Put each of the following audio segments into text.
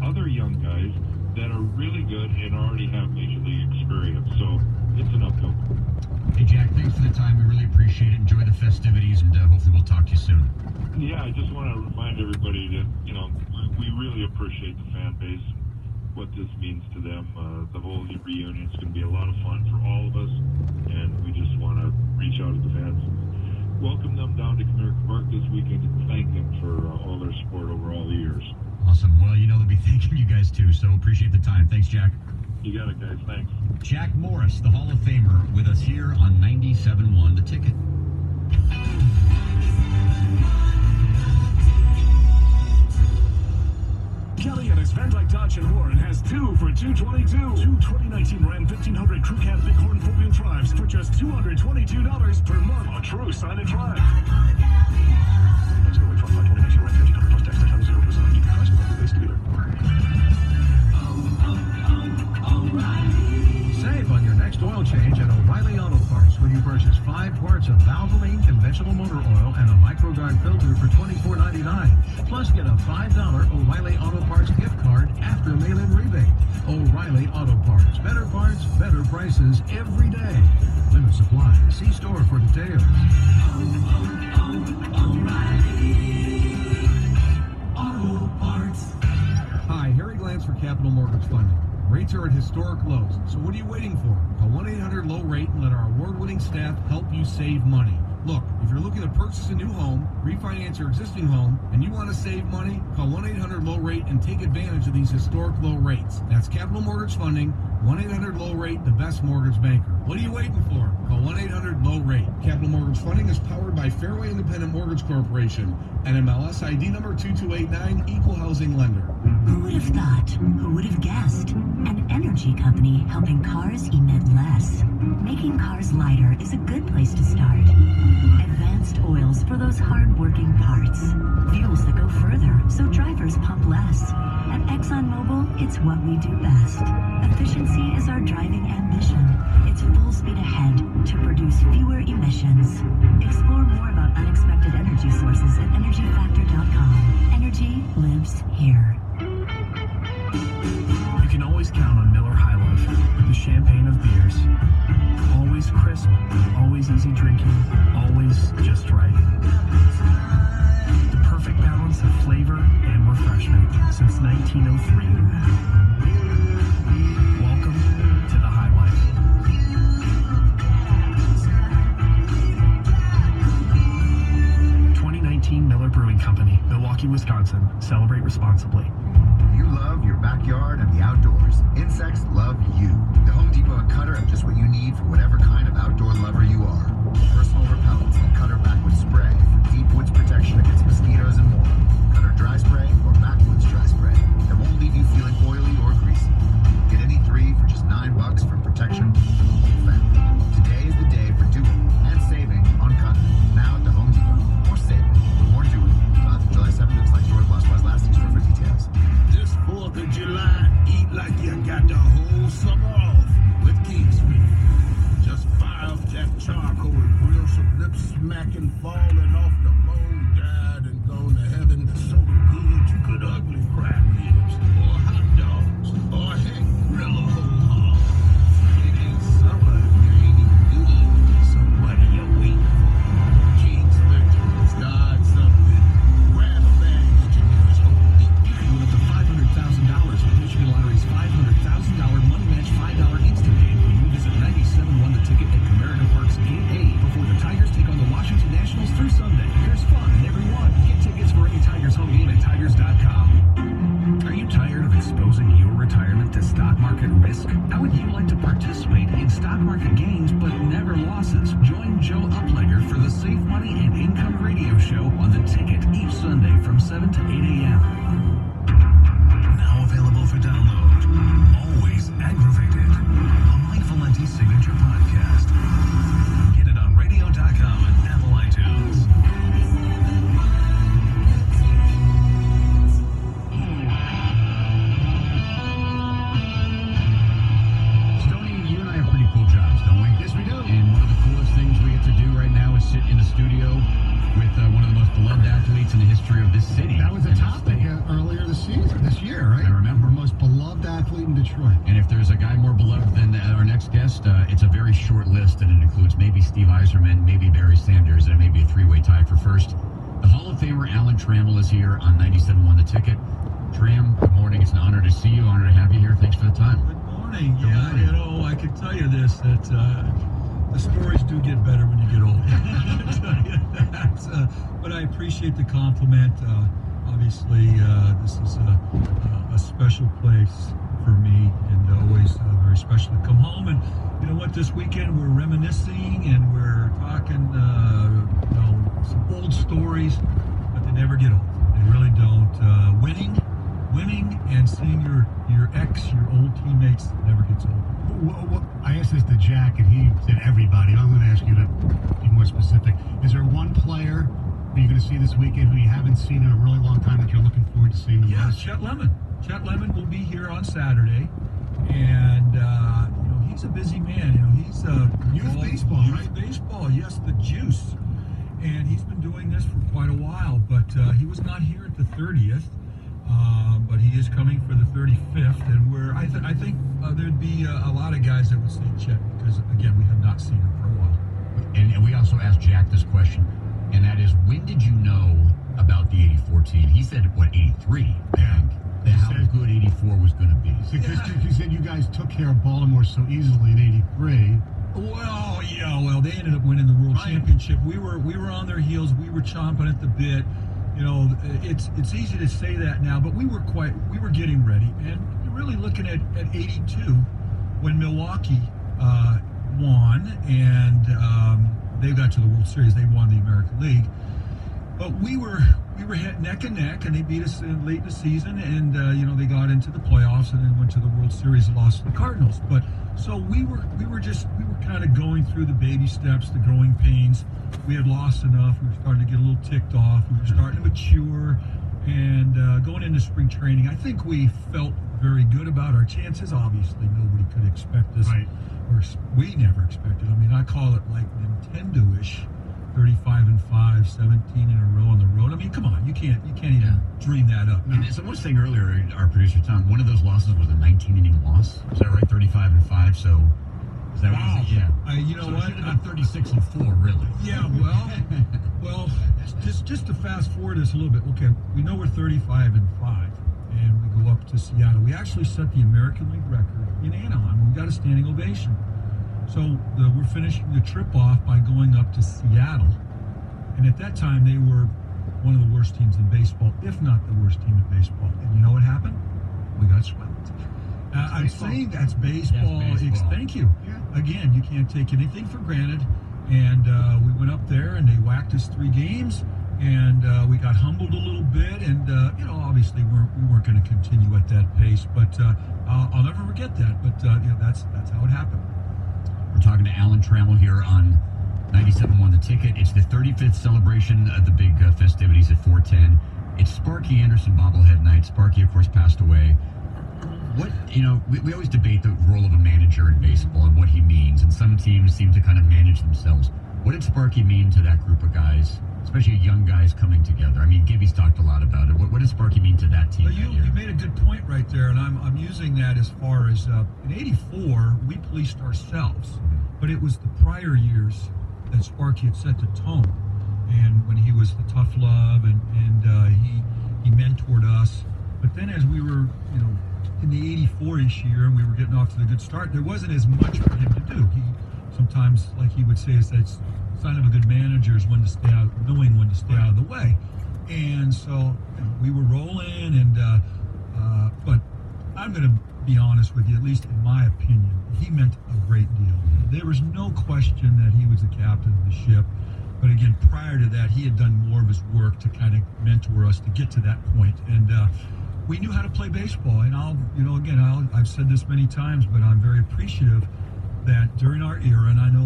other young guys that are really good and already have major league experience. So it's an uphill. Hey, Jack, thanks for the time. We really appreciate it. Enjoy the festivities, and hopefully we'll talk to you soon. Yeah, I just want to remind everybody that, we really appreciate the fan base, what this means to them. The whole reunion is going to be a lot of fun for all of us, and we just want to reach out to the fans, welcome them down to Comerica Park this weekend, and thank them for all their support over all the years. Awesome. Well, they'll be thanking you guys too, so appreciate the time. Thanks, Jack. You got it, guys. Thanks. Jack Morris, the Hall of Famer, with us here on 97.1 The Ticket. Kelly at his Van Dyke Dodge in Warren has 2 for $222. 2 2019 Ram 1500 Crew Cab Bighorn 4-wheel drives for just $222 per month. A true sign and drive. Let's go with 2019 Ram 1500 plus tax time 0% EP price with base dealer. Save on your next oil change at O'Reilly Auto Parts when you purchase 5 quarts of Valvoline conventional motor oil and a MicroGuard filter for $24.99. Plus, get a $5 O'Reilly Auto Parts gift card after mail-in rebate. O'Reilly Auto Parts. Better parts, better prices every day. Limit supply. See store for details. O'Reilly Auto Parts. Hi, Harry Glantz for Capital Mortgage Funding. Rates are at historic lows, so what are you waiting for? Call 1-800-LOW-RATE and let our award-winning staff help you save money. Look, if you're looking to purchase a new home, refinance your existing home, and you want to save money, call 1-800-LOW-RATE and take advantage of these historic low rates. That's Capital Mortgage Funding, 1-800-LOW-RATE, the best mortgage banker. What are you waiting for? Call 1-800-LOW-RATE. Capital Mortgage Funding is powered by Fairway Independent Mortgage Corporation, NMLS ID number 2289, Equal Housing Lender. Who would have thought? Who would have guessed? An energy company helping cars emit less. Making cars lighter is a good place to start. Advanced oils for those hard-working parts. Fuels that go further so drivers pump less. At ExxonMobil, it's what we do best. Efficiency is our driving ambition. It's full speed ahead to produce fewer emissions. Explore more about unexpected energy sources at energyfactor.com. Energy lives here. You can always count on Miller High Life, the champagne of beers. Always crisp, always easy drinking, always just right. The perfect balance of flavor and refreshment since 1903. Welcome to the High Life. 2019 Miller Brewing Company, Milwaukee, Wisconsin. Celebrate responsibly. You love your backyard and the outdoors. Insects love you. The Home Depot and Cutter have just what you need for whatever kind of outdoor lover you are. Personal repellents and Cutter Backwoods Spray for deep woods protection against mosquitoes and more. Cutter Dry Spray or Backwoods Dry Spray that won't leave you feeling oily or greasy. Get any 3 for just $9 for protection for the whole family. Today is the day for doing and saving on Cutter. Now at the Home Depot. More saving, more doing. July 7th, it's like store plus last store for details. This 4th of July, eat like you got the whole summer off with Kingsman. Just fire up that charcoal and grill some lip smacking, falling off the bone, died and gone to heaven. So good you could ugly cry ribs, or hot dogs, or heck, grill a whole hog. It ain't summer if you ain't even good. So what are you waiting for? Kingsman, start something. Grab a bag, engineers, Home Depot. Win up to $500,000 with Michigan Lottery's $500,000 money match $5 instant game when you visit 97.1 The Ticket at Comerica Park's Gate A before the Tigers take on the Washington Nationals through Sunday. There's fun in every one. Get tickets for any Tigers home game at Tigers.com. Are you tired of exposing your retirement to stock market risk? How would you like to participate in stock market gains but never losses? Join Joe Uplegger for the Safe Money and Income Radio Show on The Ticket each Sunday from 7 to 8 a.m. Now available for download. Always Aggravated, a Mike Valenti signature podcast. Get it on radio.com and Apple iTunes. Stoney, you and I have pretty cool jobs, don't we? Yes, we do. And one of the coolest things we get to do right now is sit in the studio with one of the most beloved athletes in the history of this city. That was a tie. in Detroit. And if there's a guy more beloved than our next guest, it's a very short list, and it includes maybe Steve Yzerman, maybe Barry Sanders, and it may be a three-way tie for first. The Hall of Famer Alan Trammell is here on 97.1 The Ticket. Tram, good morning. It's an honor to see you, honor to have you here. Thanks for the time. Good morning. You know, I can tell you this, that the stories do get better when you get older. I can tell you that. But I appreciate the compliment. Obviously, this is a special place for me, and always very special to come home. And you know what? This weekend we're reminiscing and we're talking, some old stories, but they never get old. They really don't. Winning and seeing your old teammates never gets old. I asked this to Jack, and he said everybody. I'm going to ask you to be more specific. Is there one player that you're going to see this weekend who you haven't seen in a really long time that you're looking forward to seeing the most? Chet Lemon. Chet Lemon will be here on Saturday, and he's a busy man. He's youth baseball, youth right? Baseball, yes, the juice. And he's been doing this for quite a while, but he was not here at the 30th. But he is coming for the 35th, and I think there'd be a lot of guys that would say Chet, because again, we have not seen him for a while. And we also asked Jack this question, and that is, when did you know about the 84 team? He said, 83, I think. How good 84 was going to be. You said you guys took care of Baltimore so easily in 83. Well, they ended up winning the World Championship. We were on their heels. We were chomping at the bit. It's easy to say that now, but we were getting ready, and you're really looking at 82 when Milwaukee won, and they got to the World Series. They won the American League, but we were hit neck and neck, and they beat us late in the season, and they got into the playoffs and then went to the World Series and lost to the Cardinals. But so we were kind of going through the baby steps, the growing pains. We had lost enough. We were starting to get a little ticked off. We were starting to mature, and going into spring training, I think we felt very good about our chances. Obviously, nobody could expect this, or we never expected. I mean, I call it like Nintendo-ish. 35-5, 17 in a row on the road. I mean, come on, you can't even dream that up. And someone was saying earlier, our producer Tom, one of those losses was a 19-inning loss. Is that right? 35-5. So is that wow. What is it? Yeah. You know so what? It should have been 36-4, really. Yeah. Well, just to fast forward this a little bit. Okay, we know we're 35-5, and we go up to Seattle. We actually set the American League record in Anaheim. We got a standing ovation. So we're finishing the trip off by going up to Seattle. And at that time, they were one of the worst teams in baseball, if not the worst team in baseball. And you know what happened? We got swept. I'm saying that's baseball. Yes, Thank you. Yeah. Again, you can't take anything for granted. And we went up there, and they whacked us 3 games. And we got humbled a little bit. And, obviously we weren't going to continue at that pace. But I'll never forget that. But, that's how it happened. We're talking to Alan Trammell here on 97.1 The Ticket. It's the 35th celebration of the big festivities at 410. It's Sparky Anderson bobblehead night. Sparky, of course, passed away. We always debate the role of a manager in baseball and what he means, and some teams seem to kind of manage themselves. What did Sparky mean to that group of guys, especially young guys coming together? I mean, Gibby's talked a lot about it. What did Sparky mean to that team? You made a good point right there, and I'm using that as far as in '84 we policed ourselves, but it was the prior years that Sparky had set the tone, and when he was the tough love, and he mentored us. But then as we were in the '84-ish year, and we were getting off to the good start, there wasn't as much for him to do. He sometimes, like he would say, is that sign of a good manager is knowing when to stay out of the way. And so we were rolling, and but I'm going to be honest with you, at least in my opinion, he meant a great deal. There was no question that he was the captain of the ship. But again, prior to that, he had done more of his work to kind of mentor us to get to that point. And we knew how to play baseball. And I've said this many times, but I'm very appreciative that during our era, and I know,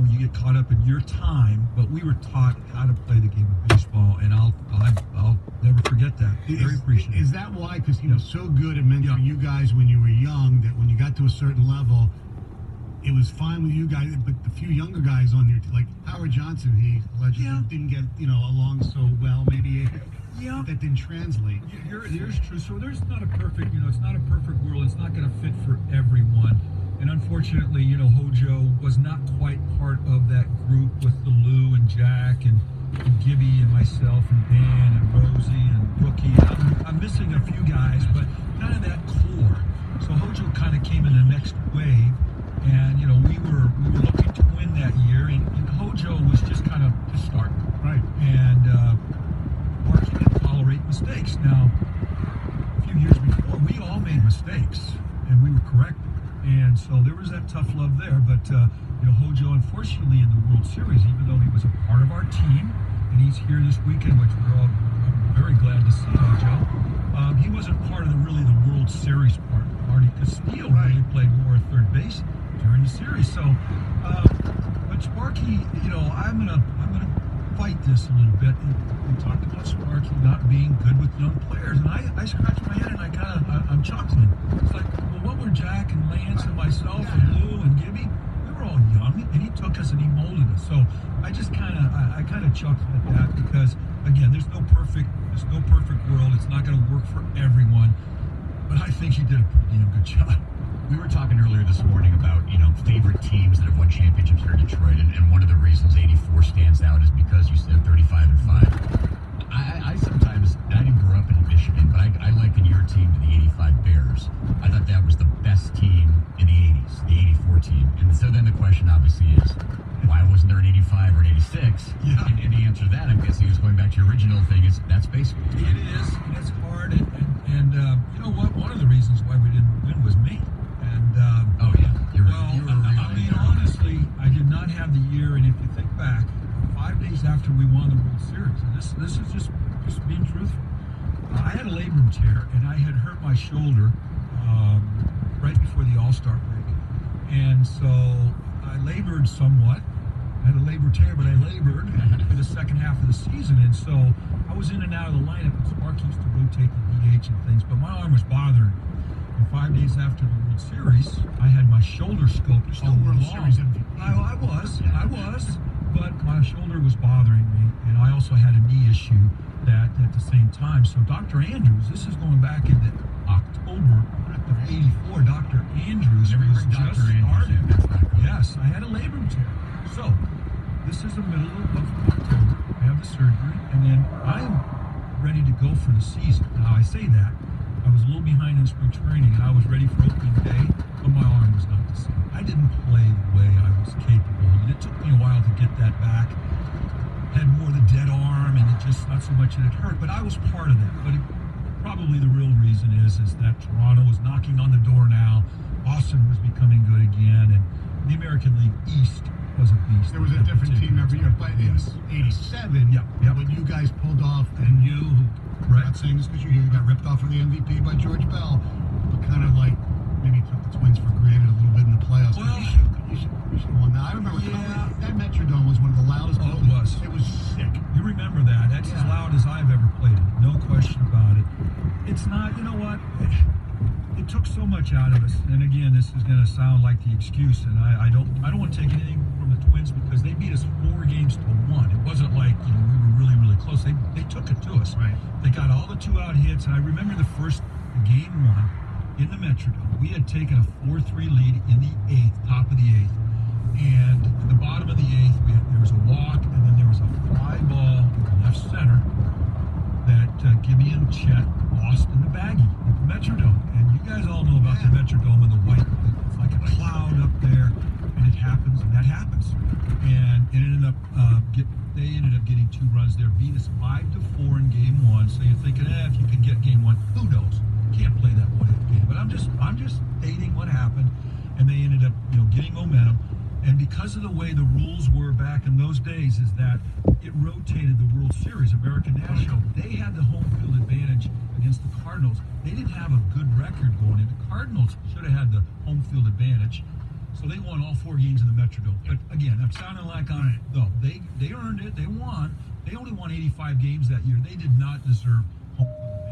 you get caught up in your time, but we were taught how to play the game of baseball, and I'll never forget that. Very appreciative. Is that why? Because he was so good at mentoring you guys when you were young, that when you got to a certain level, it was fine with you guys, but the few younger guys on there, like Howard Johnson, he allegedly didn't get, along so well. Maybe Yeah. that didn't translate. Here's true. So there's not a perfect, it's not a perfect world. It's not going to fit for everyone. And unfortunately, Hojo was not quite part of that group with the Lou and Jack and Gibby and myself and Dan and Rosie and Brookie. I'm missing a few guys, but kind of that core. So Hojo kind of came in the next wave, and we were looking to win that year, and Hojo was just kind of to start. Right. And Sparky didn't tolerate mistakes. Now, a few years before, we all made mistakes, and we were corrected. And so there was that tough love there. But, Hojo, unfortunately, in the World Series, even though he was a part of our team, and he's here this weekend, which I'm very glad to see Hojo, he wasn't part of the World Series part. Marty Castillo really played more at third base during the series. So, but Sparky, I'm gonna fight this a little bit. We talked about Sparky not being good with young players, and I scratch my head and I'm chuckling. It's like, well, what were Jack and Lance and myself and Lou and Gibby? We were all young, and he took us and he molded us. So I just kind of chuckled at that because, again, there's no perfect world. It's not going to work for everyone, but I think he did a pretty damn good job. We were talking earlier this morning about, favorite teams that have won championships here in Detroit, and one of the reasons 84 stands out is because you said 35-5. I sometimes, I didn't grow up in Michigan, but I liken your team to the 85 Bears. I thought that was the best team in the 80s, the 84 team. And so then the question obviously is, why wasn't there an 85 or an 86? Yeah. And the answer to that, I'm guessing, is going back to your original thing, is that's baseball. It is, and it's hard, and you know what? One of the reasons why we didn't win was me. And honestly, I did not have the year. And if you think back, 5 days after we won the World Series, and this is just being truthful, I had a labrum tear, and I had hurt my shoulder right before the All-Star break, and so I labored somewhat. I had a labor tear, but I labored for the second half of the season, and so I was in and out of the lineup. And Sparky used to rotate the DH and things, but my arm was bothering me. And 5 days after the World Series, I had my shoulder scoped. Still World Series MVP. I was, but my shoulder was bothering me, and I also had a knee issue that at the same time. So Dr. Andrews, this is going back into October of '84. Dr. Andrews was just started. Yes, I had a labrum tear. So this is the middle of October. I have the surgery, and then I'm ready to go for the season. Now I say that. I was a little behind in spring training, and I was ready for opening day, but my arm was not the same. I didn't play the way I was capable, and it took me a while to get that back. Had more of the dead arm, and it just not so much that it hurt, but I was part of that. But probably the real reason is that Toronto was knocking on the door now. Boston was becoming good again, and the American League East was a beast. There was a different team every year. But in '87, when you guys pulled off, and you, I'm not saying this because you got ripped off for the MVP by George Bell, but kind of like maybe took the Twins for granted a little bit in the playoffs. Well, you should have won that. I remember that Metrodome was one of the loudest. Oh, it was. It was sick. You remember that. That's as loud as I've ever played it. No question about it. It's not, you know what? It took so much out of us. And again, this is going to sound like the excuse, and I don't want to take anything from the Twins because they beat us 4 games to 1. It wasn't like, we were really, really close. They took it to us. Right. They got all the 2-out hits, and I remember the first game 1 in the Metrodome. We had taken a 4-3 lead in the 8th, top of the 8th. And at the bottom of the 8th, there was a walk, and then there was a fly ball left center that Gibby and Chet lost in the baggie at the Metrodome. And you guys all know about the Metrodome and the white. It's like a cloud up there, and it happens, and that happens. And it ended up they ended up getting 2 runs there, beat us 5-4 in game 1. So you're thinking, if you can get game 1, who knows? Can't play that one game. But I'm just stating what happened, and they ended up, getting momentum. And because of the way the rules were back in those days, is that it rotated the World Series, American National. They had the home field advantage against the Cardinals. They didn't have a good record going in. The Cardinals should have had the home field advantage. So they won all 4 games in the Metrodome. But again, I'm sounding like on it. No, they earned it. They won. They only won 85 games that year. They did not deserve home field advantage.